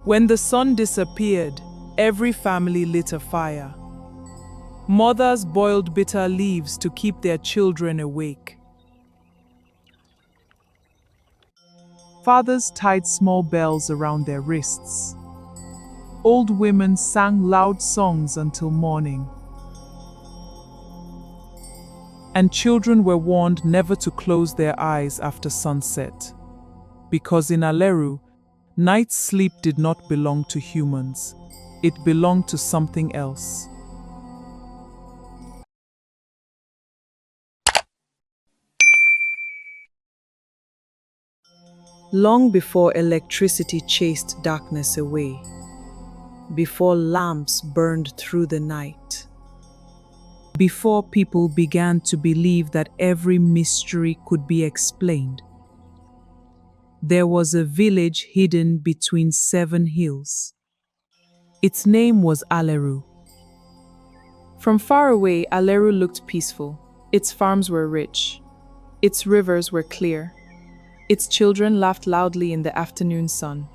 When the sun disappeared, every family lit a fire. Mothers boiled bitter leaves to keep their children awake. Fathers tied small bells around their wrists. Old women sang loud songs until morning. And children were warned never to close their eyes after sunset, because in Aleru, night's sleep did not belong to humans. It belonged to something else. Long before electricity chased darkness away, before lamps burned through the night, before people began to believe that every mystery could be explained, there was a village hidden between 7 hills. Its name was Aleru. From far away, Aleru looked peaceful. Its farms were rich. Its rivers were clear. Its children laughed loudly in the afternoon sun.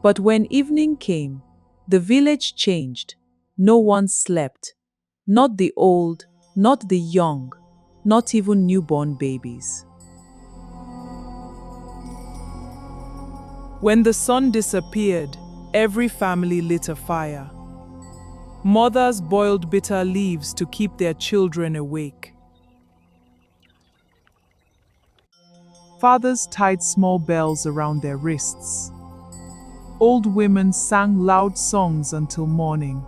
But when evening came, the village changed. No one slept. Not the old, not the young, not even newborn babies. When the sun disappeared, every family lit a fire. Mothers boiled bitter leaves to keep their children awake. Fathers tied small bells around their wrists. Old women sang loud songs until morning.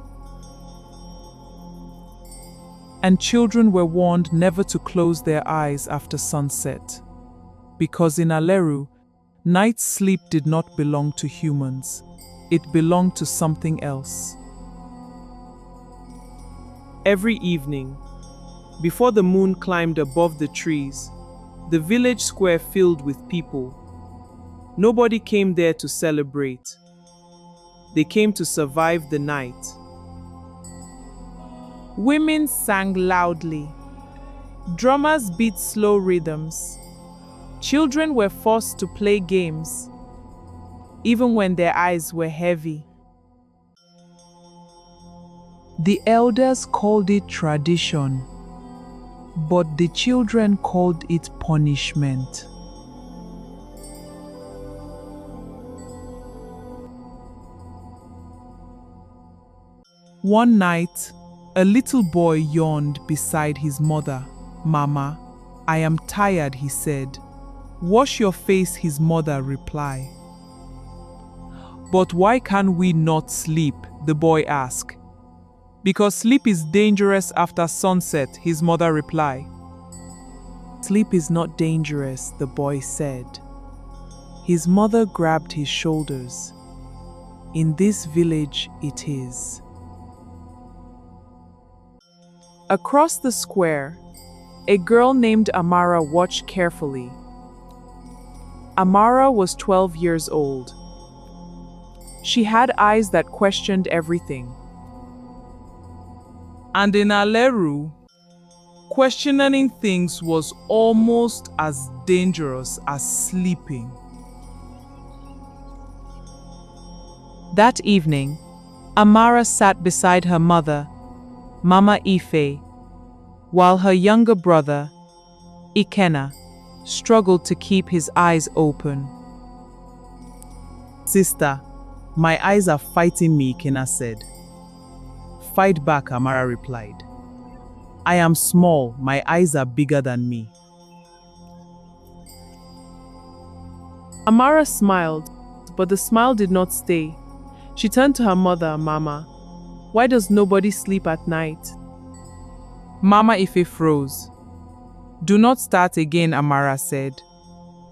And children were warned never to close their eyes after sunset, because in Aleru, night's sleep did not belong to humans. It belonged to something else. Every evening, before the moon climbed above the trees, the village square filled with people. Nobody came there to celebrate. They came to survive the night. Women sang loudly. Drummers beat slow rhythms. Children were forced to play games, even when their eyes were heavy. The elders called it tradition, but the children called it punishment. One night, a little boy yawned beside his mother. "Mama, I am tired," he said. "Wash your face," his mother replied. "But why can we not sleep?" the boy asked. "Because sleep is dangerous after sunset," his mother replied. "Sleep is not dangerous," the boy said. His mother grabbed his shoulders. "In this village, it is." Across the square, a girl named Amara watched carefully. Amara was 12 years old. She had eyes that questioned everything. And in Aleru, questioning things was almost as dangerous as sleeping. That evening, Amara sat beside her mother, Mama Ife, while her younger brother, Ikenna, struggled to keep his eyes open. "Sister, my eyes are fighting me," Ikenna said. "Fight back," Amara replied. "I am small, my eyes are bigger than me." Amara smiled, but the smile did not stay. She turned to her mother, Mama. "Why does nobody sleep at night?" Mama Ife froze. "Do not start again," Amara said.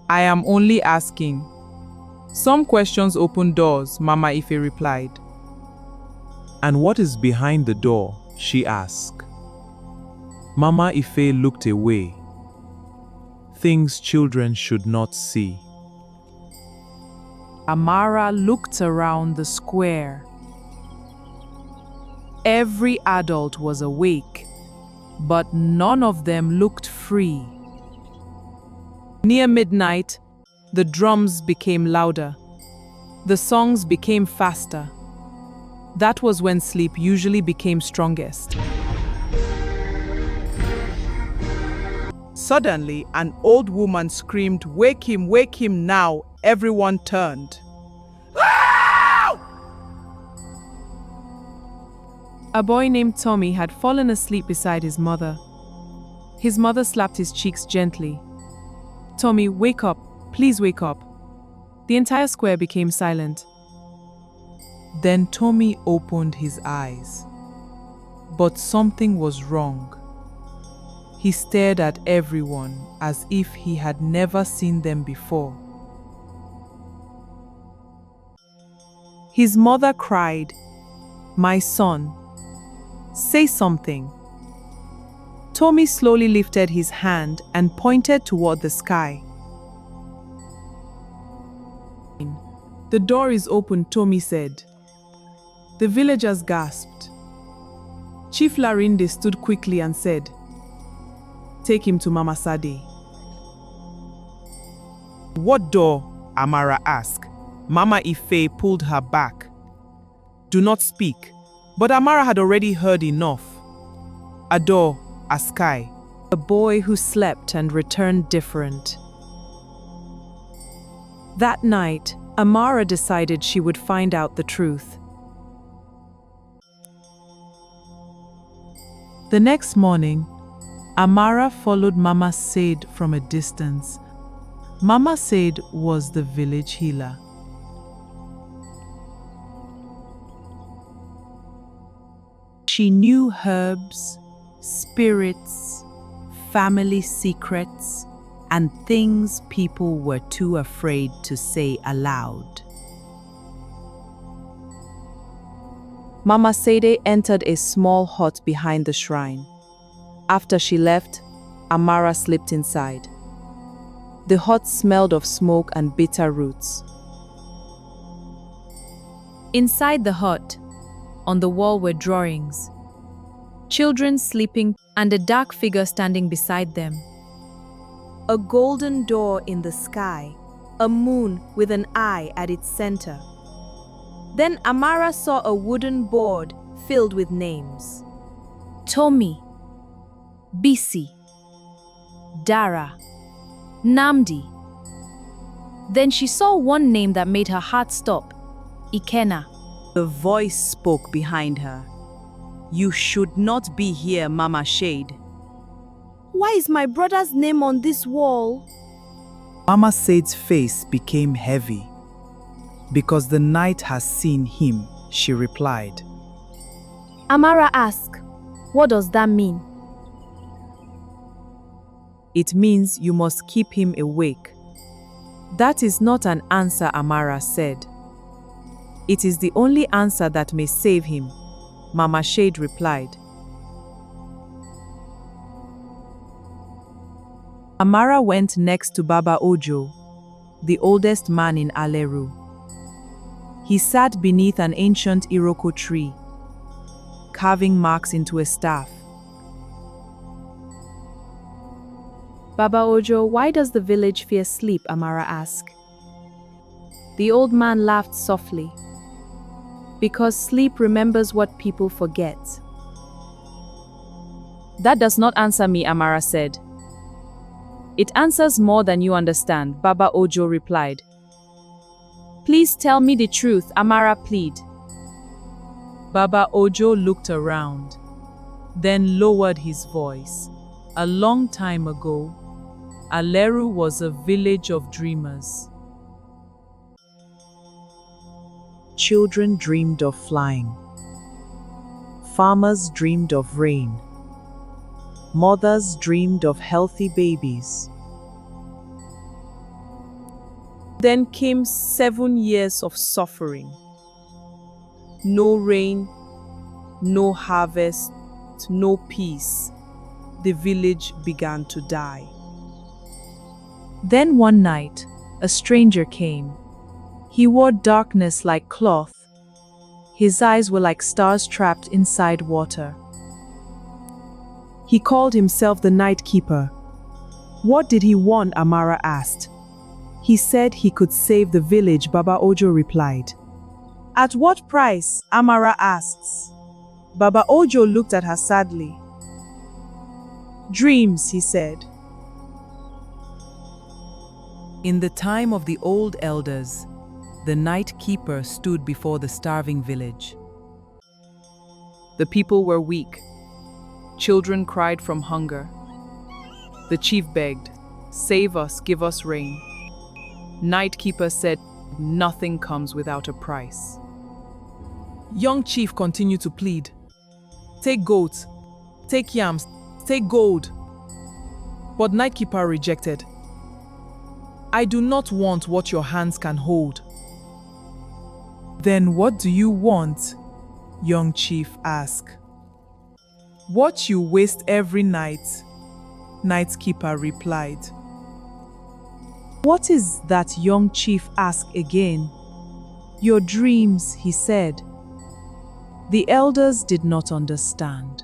"I am only asking." "Some questions open doors," Mama Ife replied. "And what is behind the door?" she asked. Mama Ife looked away. "Things children should not see." Amara looked around the square. Every adult was awake, but none of them looked free. Near midnight, the drums became louder. The songs became faster. That was when sleep usually became strongest. Suddenly, an old woman screamed, wake him now." Everyone turned. A boy named Tommy had fallen asleep beside his mother. His mother slapped his cheeks gently. "Tommy, wake up. Please wake up." The entire square became silent. Then Tommy opened his eyes. But something was wrong. He stared at everyone as if he had never seen them before. His mother cried, "My son, say something." Tommy slowly lifted his hand and pointed toward the sky. "The door is open," Tommy said. The villagers gasped. Chief Larinde stood quickly and said, "Take him to Mama Sade." "What door?" Amara asked. Mama Ife pulled her back. "Do not speak." But Amara had already heard enough. A door, a sky. A boy who slept and returned different. That night, Amara decided she would find out the truth. The next morning, Amara followed Mama Said from a distance. Mama Said was the village healer. She knew herbs, spirits, family secrets, and things people were too afraid to say aloud. Mama Sade entered a small hut behind the shrine. After she left, Amara slipped inside. The hut smelled of smoke and bitter roots. Inside the hut, on the wall were drawings. Children sleeping and a dark figure standing beside them. A golden door in the sky, a moon with an eye at its center. Then Amara saw a wooden board filled with names. Tommy, Bisi, Dara, Namdi. Then she saw one name that made her heart stop. Ikena. The voice spoke behind her. "You should not be here, Mama Shade." Why is my brother's name on this wall? Mama Said's face became heavy. "Because the night has seen him," she replied. Amara asked, "What does that mean?" "It means you must keep him awake." "That is not an answer," Amara said. "It is the only answer that may save him," Mama Shade replied. Amara went next to Baba Ojo, the oldest man in Aleru. He sat beneath an ancient Iroko tree, carving marks into a staff. Baba Ojo, why does the village fear sleep? Amara asked. The old man laughed softly. Because sleep remembers what people forget. "That does not answer me," Amara said. "It answers more than you understand," Baba Ojo replied. "Please tell me the truth," Amara pleaded. Baba Ojo looked around, then lowered his voice. A long time ago, Aleru was a village of dreamers. Children dreamed of flying. Farmers dreamed of rain. Mothers dreamed of healthy babies. Then came 7 years of suffering. No rain, no harvest, no peace. The village began to die. Then one night, a stranger came. He wore darkness like cloth. His eyes were like stars trapped inside water. He called himself the Night Keeper. What did he want? Amara asked. He said he could save the village, Baba Ojo replied. At what price? Amara asks. Baba Ojo looked at her sadly. Dreams, he said. In the time of the old elders, the night keeper stood before the starving village. The people were weak. Children cried from hunger. The chief begged, "Save us, give us rain." Night keeper said, "Nothing comes without a price." Young chief continued to plead. Take goats, take yams, take gold. But night keeper rejected. I do not want what your hands can hold. Then what do you want? Young chief asked. What you waste every night, night keeper replied. What is that? Young chief asked again. Your dreams, he said. The elders did not understand.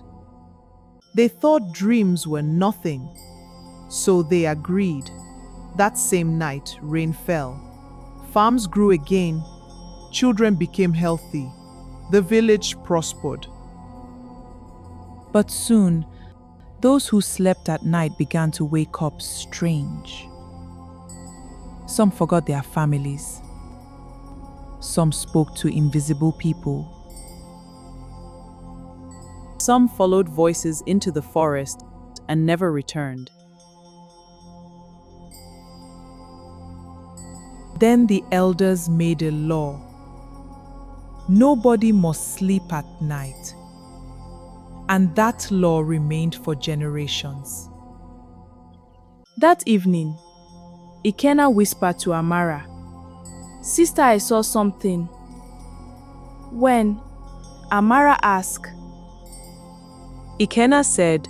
They thought dreams were nothing, so they agreed. That same night, rain fell. Farms grew again. Children became healthy. The village prospered. But soon, those who slept at night began to wake up strange. Some forgot their families. Some spoke to invisible people. Some followed voices into the forest and never returned. Then the elders made a law. Nobody must sleep at night. And that law remained for generations. That evening, Ikenna whispered to Amara, "Sister, I saw something." When Amara asked, Ikenna said,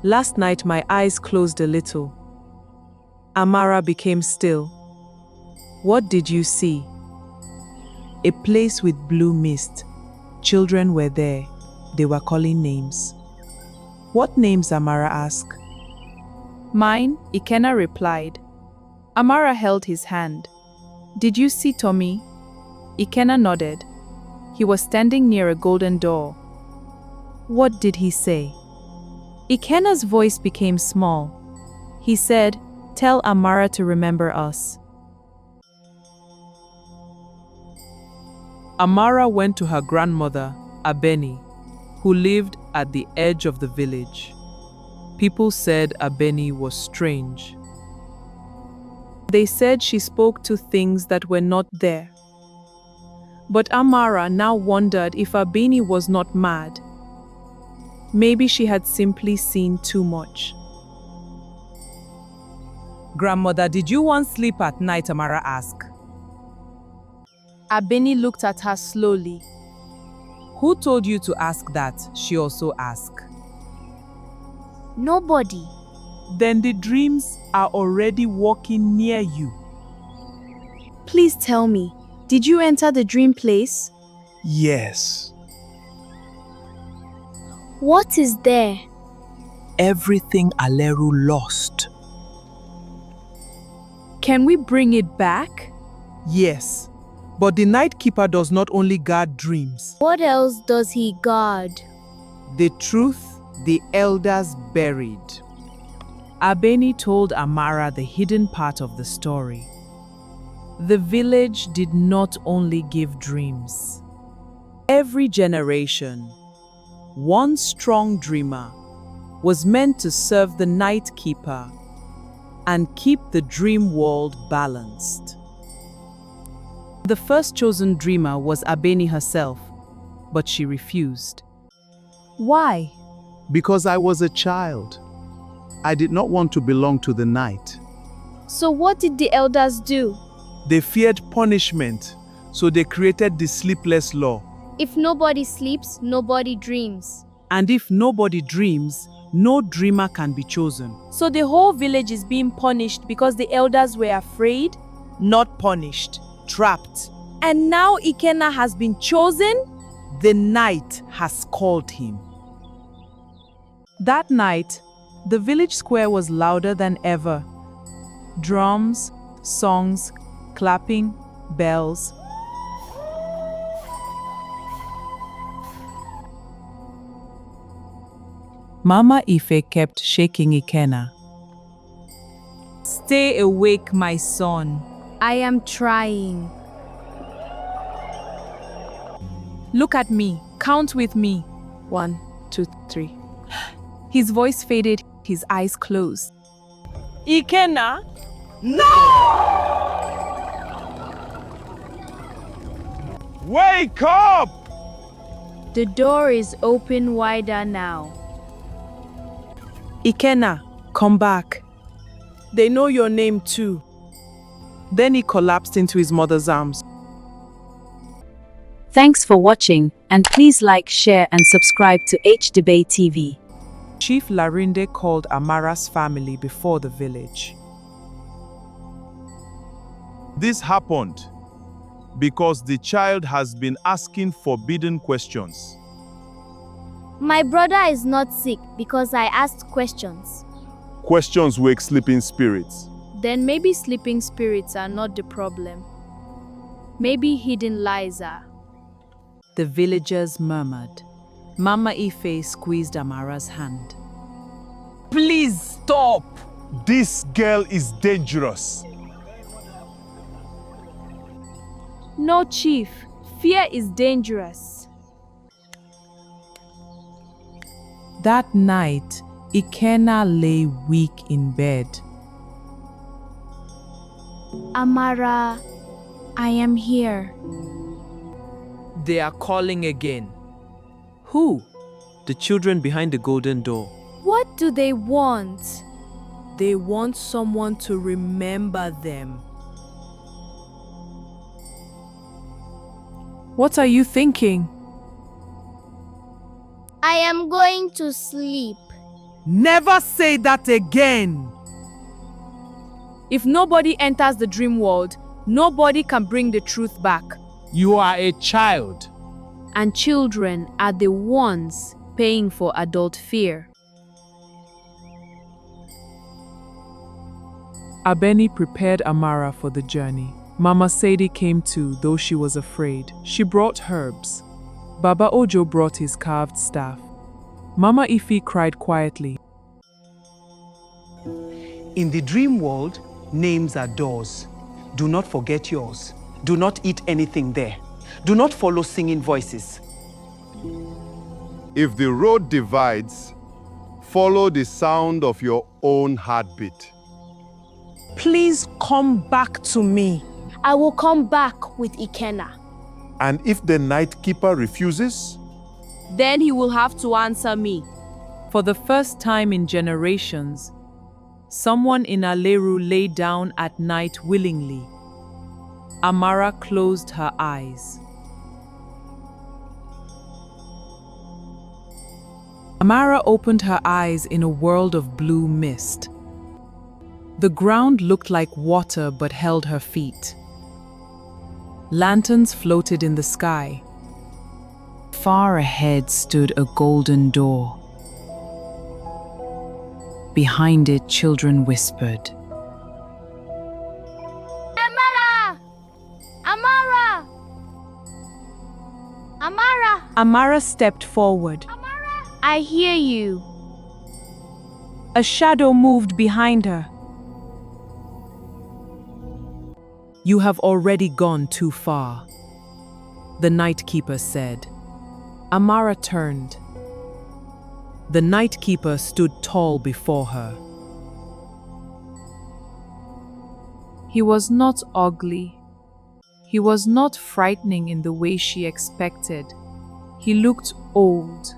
"Last night my eyes closed a little." Amara became still. What did you see? A place with blue mist. Children were there. They were calling names. What names? Amara asked. "Mine," Ikenna replied. Amara held his hand. "Did you see Tommy?" Ikenna nodded. He was standing near a golden door. What did he say? Ikenna's voice became small. He said, "Tell Amara to remember us." Amara went to her grandmother, Abeni, who lived at the edge of the village. People said Abeni was strange. They said she spoke to things that were not there. But Amara now wondered if Abeni was not mad. Maybe she had simply seen too much. Grandmother, did you once sleep at night? Amara asked. Abeni looked at her slowly. Who told you to ask that? She also asked. Nobody. Then the dreams are already walking near you. Please tell me, did you enter the dream place? Yes. What is there? Everything Aleru lost. Can we bring it back? Yes, but the night keeper does not only guard dreams. What else does he guard? The truth the elders buried. Abeni told Amara the hidden part of the story. The village did not only give dreams. Every generation, one strong dreamer was meant to serve the night keeper and keep the dream world balanced. The first chosen dreamer was Abeni herself, but she refused. Why? Because I was a child. I did not want to belong to the night. So what did the elders do? They feared punishment, so they created the sleepless law. If nobody sleeps, nobody dreams. And if nobody dreams, no dreamer can be chosen. So the whole village is being punished because the elders were afraid? Not punished, trapped. And now Ikenna has been chosen? The night has called him. That night, the village square was louder than ever. Drums, songs, clapping, bells. Mama Ife kept shaking Ikenna. Stay awake, my son. I am trying. Look at me. Count with me. 1, 2, 3. His voice faded, his eyes closed. Ikenna? Wake up! The door is open wider now. Ikenna, come back. They know your name too. Then he collapsed into his mother's arms. Thanks for watching, and please like, share and subscribe to HDebate TV. Chief Larinde called Amara's family before the village. This happened because the child has been asking forbidden questions. My brother is not sick because I asked questions. Questions wake sleeping spirits. Then maybe sleeping spirits are not the problem. Maybe hidden lies are. The villagers murmured. Mama Ife squeezed Amara's hand. Please stop. This girl is dangerous. No, Chief. Fear is dangerous. That night, Ikenna lay weak in bed. Amara, I am here. They are calling again. Who? The children behind the golden door. What do they want? They want someone to remember them. What are you thinking? I am going to sleep. Never say that again! If nobody enters the dream world, nobody can bring the truth back. You are a child. And children are the ones paying for adult fear. Abeni prepared Amara for the journey. Mama Sadie came too, though she was afraid. She brought herbs. Baba Ojo brought his carved staff. Mama Ife cried quietly. In the dream world, names are doors. Do not forget yours. Do not eat anything there. Do not follow singing voices. If the road divides, follow the sound of your own heartbeat. Please come back to me. I will come back with Ikenna. And if the night keeper refuses? Then he will have to answer me. For the first time in generations, someone in Aleru lay down at night willingly. Amara closed her eyes. Amara opened her eyes in a world of blue mist. The ground looked like water but held her feet. Lanterns floated in the sky. Far ahead stood a golden door. Behind it, children whispered. Amara! Amara! Amara! Amara stepped forward. I hear you. A shadow moved behind her. You have already gone too far, the night keeper said. Amara turned. The night keeper stood tall before her. He was not ugly. He was not frightening in the way she expected. He looked old,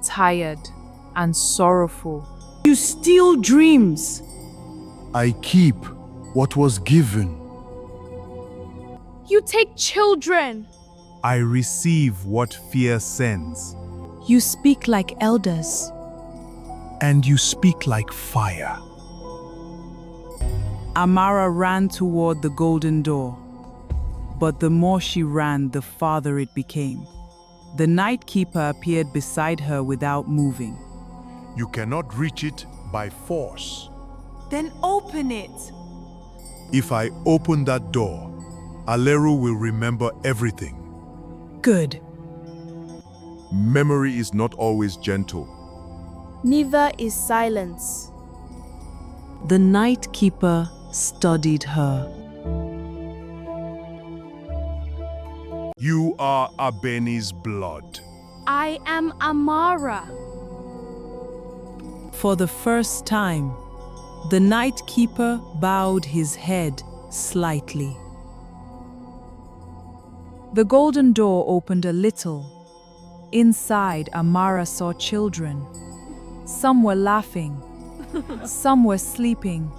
tired, and sorrowful. You steal dreams. I keep what was given. You take children. I receive what fear sends. You speak like elders. And you speak like fire. Amara ran toward the golden door, but the more she ran, the farther it became. The night keeper appeared beside her without moving. You cannot reach it by force. Then open it. If I open that door, Aleru will remember everything. Good. Memory is not always gentle. Neither is silence. The night keeper studied her. You are Abeni's blood. I am Amara. For the first time, the night keeper bowed his head slightly. The golden door opened a little. Inside, Amara saw children. Some were laughing. Some were sleeping.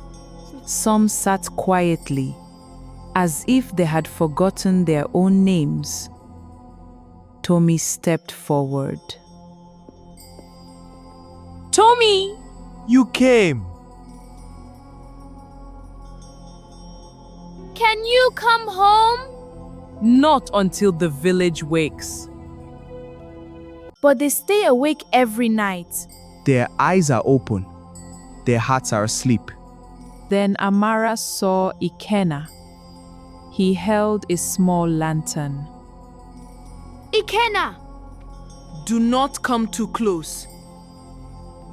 Some sat quietly, as if they had forgotten their own names. Tommy stepped forward. Tommy! You came! Can you come home? Not until the village wakes. But they stay awake every night. Their eyes are open. Their hearts are asleep. Then Amara saw Ikenna. He held a small lantern. Ikenna! Do not come too close.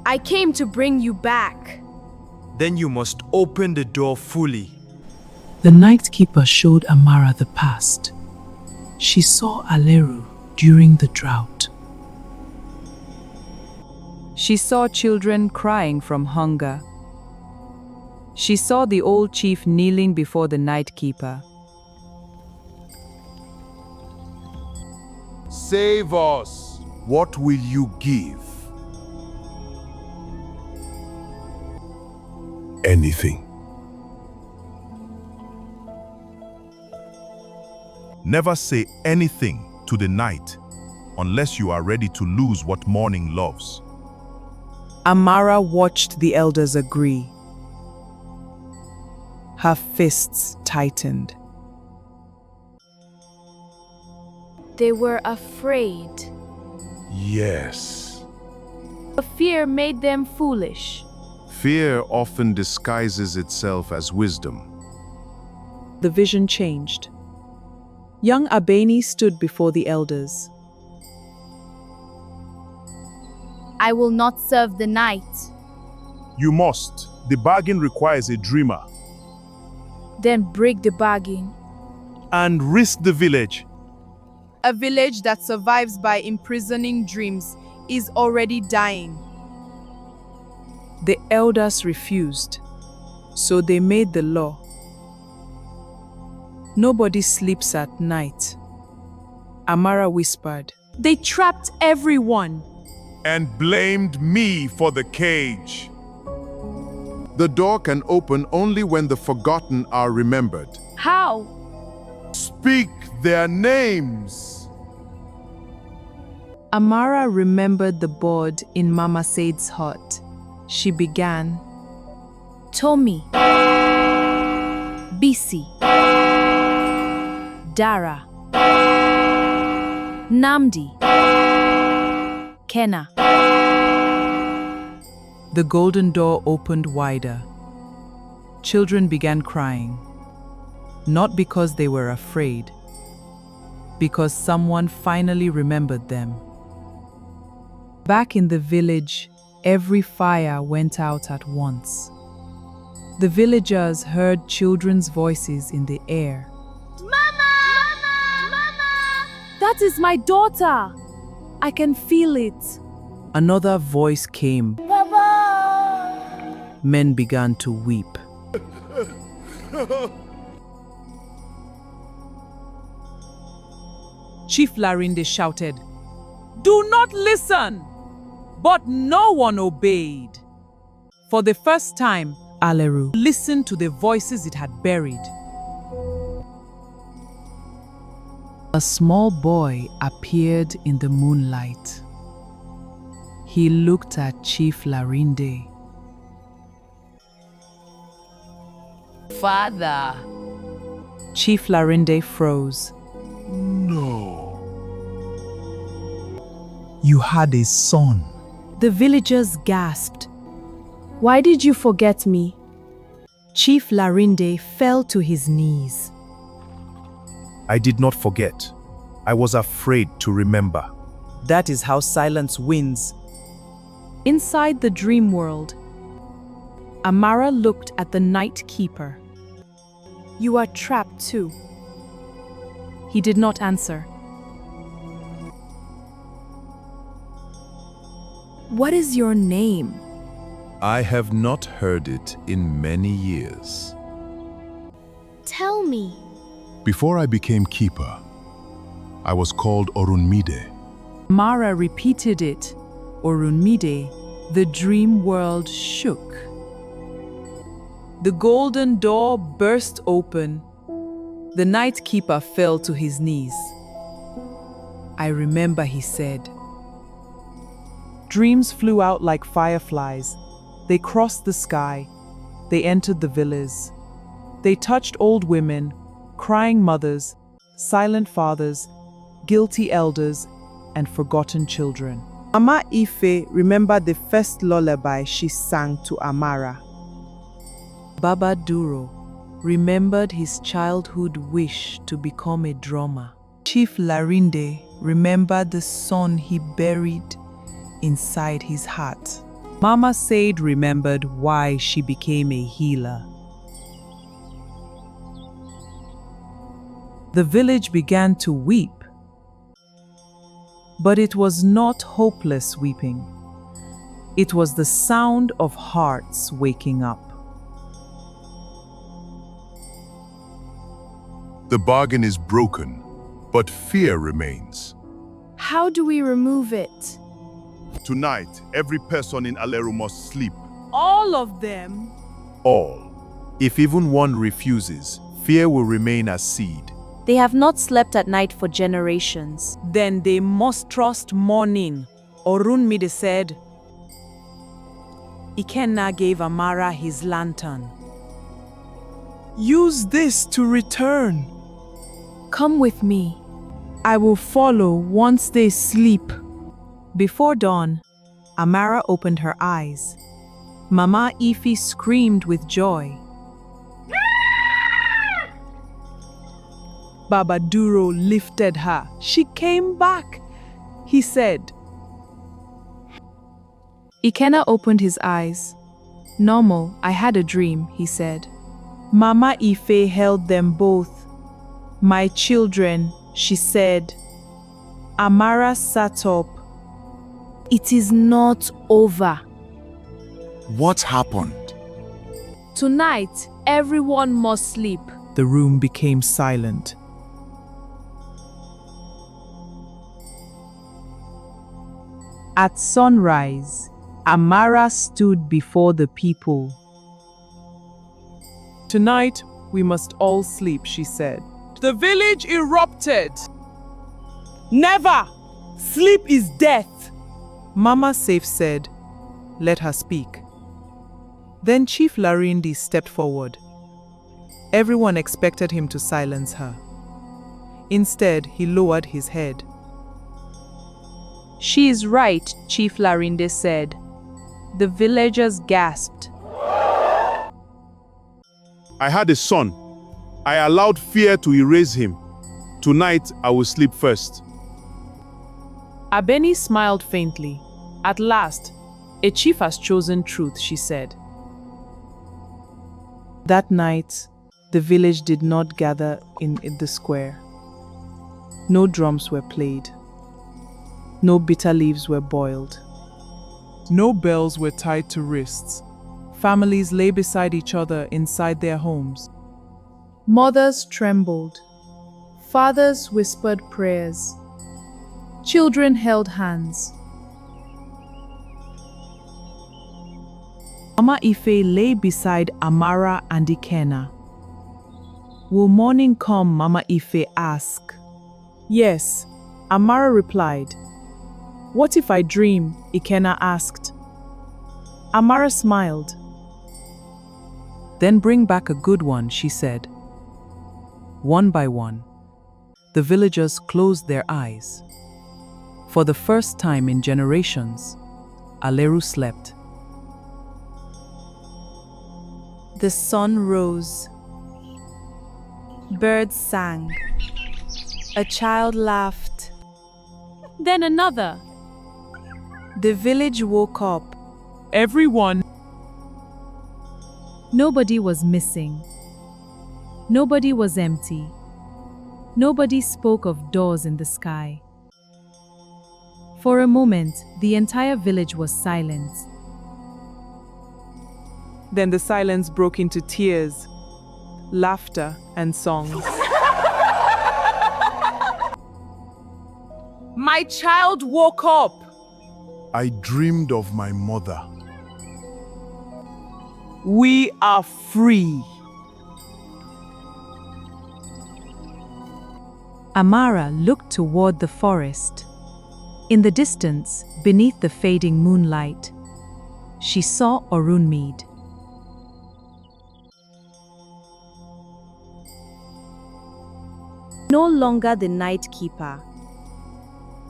I came to bring you back. Then you must open the door fully. The night keeper showed Amara the past. She saw Aleru during the drought. She saw children crying from hunger. She saw the old chief kneeling before the night keeper. Save us. What will you give? Anything. Never say anything to the night unless you are ready to lose what morning loves. Amara watched the elders agree. Her fists tightened. They were afraid. Yes. The fear made them foolish. Fear often disguises itself as wisdom. The vision changed. Young Abeni stood before the elders. I will not serve the night. You must. The bargain requires a dreamer. Then break the bargain. And risk the village. A village that survives by imprisoning dreams is already dying. The elders refused, so they made the law. Nobody sleeps at night. Amara whispered. They trapped everyone. And blamed me for the cage. The door can open only when the forgotten are remembered. How? Speak their names. Amara remembered the board in Mama Said's hut. She began. Tommy. Bisi. Dara. Namdi. Kenna. The golden door opened wider. Children began crying. Not because they were afraid, because someone finally remembered them. Back in the village, every fire went out at once. The villagers heard children's voices in the air. Mama! Mama! That is my daughter! I can feel it. Another voice came. Papa! Men began to weep. Chief Larinde shouted, "Do not listen!" But no one obeyed. For the first time, Aleru listened to the voices it had buried. A small boy appeared in the moonlight. He looked at Chief Larinde. Father. Chief Larinde froze. No. You had a son. The villagers gasped. Why did you forget me? Chief Larinde fell to his knees. I did not forget. I was afraid to remember. That is how silence wins. Inside the dream world, Amara looked at the night keeper. You are trapped too. He did not answer. What is your name? I have not heard it in many years. Tell me. Before I became keeper, I was called Orunmide. Amara repeated it. Orunmide, the dream world shook. The golden door burst open. The night keeper fell to his knees. I remember he said, Dreams flew out like fireflies. They crossed the sky. They entered the villas. They touched old women, crying mothers, silent fathers, guilty elders, and forgotten children. Mama Ife remembered the first lullaby she sang to Amara. Baba Duro remembered his childhood wish to become a drummer. Chief Larinde remembered the son he buried inside his heart. Mama Said remembered why she became a healer. The village began to weep. But it was not hopeless weeping. It was the sound of hearts waking up. The bargain is broken, but fear remains. How do we remove it? Tonight, every person in Aleru must sleep. All of them? All. If even one refuses, fear will remain as seed. They have not slept at night for generations. Then they must trust morning. Orunmide said. Ikenna gave Amara his lantern. Use this to return. Come with me. I will follow once they sleep. Before dawn, Amara opened her eyes. Mama Ife screamed with joy. Baba Duro lifted her. She came back, he said. Ikenna opened his eyes. Normal, I had a dream, he said. Mama Ife held them both. My children, she said. Amara sat up. It is not over. What happened? Tonight, everyone must sleep. The room became silent. At sunrise, Amara stood before the people. Tonight, we must all sleep, she said. The village erupted. Never! Sleep is death! Mama Safe said, let her speak. Then Chief Larinde stepped forward. Everyone expected him to silence her. Instead, he lowered his head. She is right, Chief Larinde said. The villagers gasped. I had a son. I allowed fear to erase him. Tonight, I will sleep first. Abeni smiled faintly. At last, a chief has chosen truth, she said. That night, the village did not gather in the square. No drums were played. No bitter leaves were boiled. No bells were tied to wrists. Families lay beside each other inside their homes. Mothers trembled. Fathers whispered prayers. Children held hands. Mama Ife lay beside Amara and Ikenna. Will morning come, Mama Ife asked. Yes, Amara replied. What if I dream? Ikenna asked. Amara smiled. Then bring back a good one, she said. One by one, the villagers closed their eyes. For the first time in generations, Aleru slept. The sun rose. Birds sang. A child laughed. Then another. The village woke up. Everyone. Nobody was missing. Nobody was empty. Nobody spoke of doors in the sky. For a moment, the entire village was silent. Then the silence broke into tears, laughter, and songs. My child woke up. I dreamed of my mother. We are free. Amara looked toward the forest. In the distance, beneath the fading moonlight, she saw Orunmead. No longer the night keeper,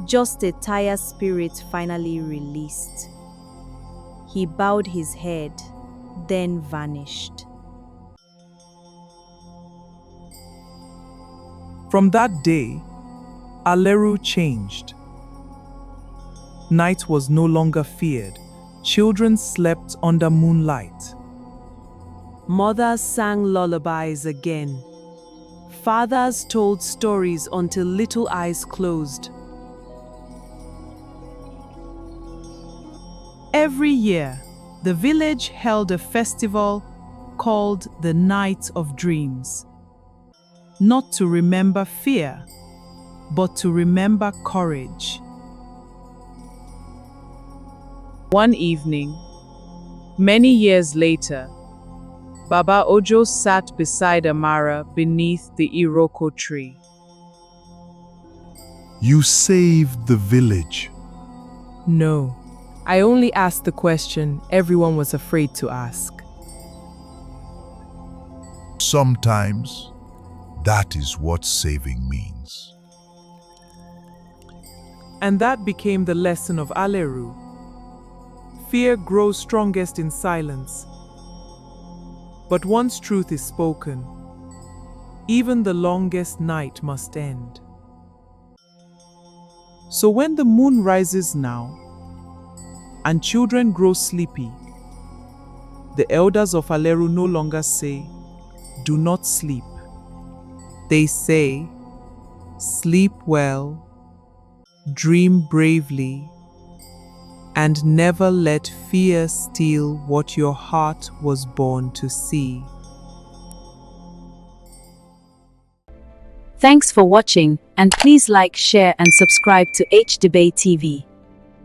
just a tired spirit finally released. He bowed his head, then vanished. From that day, Aleru changed. Night was no longer feared. Children slept under moonlight. Mothers sang lullabies again. Fathers told stories until little eyes closed. Every year, the village held a festival called the Night of Dreams. Not to remember fear, but to remember courage. One evening, many years later, Baba Ojo sat beside Amara beneath the Iroko tree. You saved the village. No, I only asked the question everyone was afraid to ask. Sometimes, that is what saving means. And that became the lesson of Aleru. Fear grows strongest in silence. But once truth is spoken, even the longest night must end. So when the moon rises now, and children grow sleepy, the elders of Aleru no longer say, "Do not sleep." They say, "Sleep well, dream bravely, and never let fear steal what your heart was born to see." Thanks for watching, and please like, share and subscribe to HDebate TV.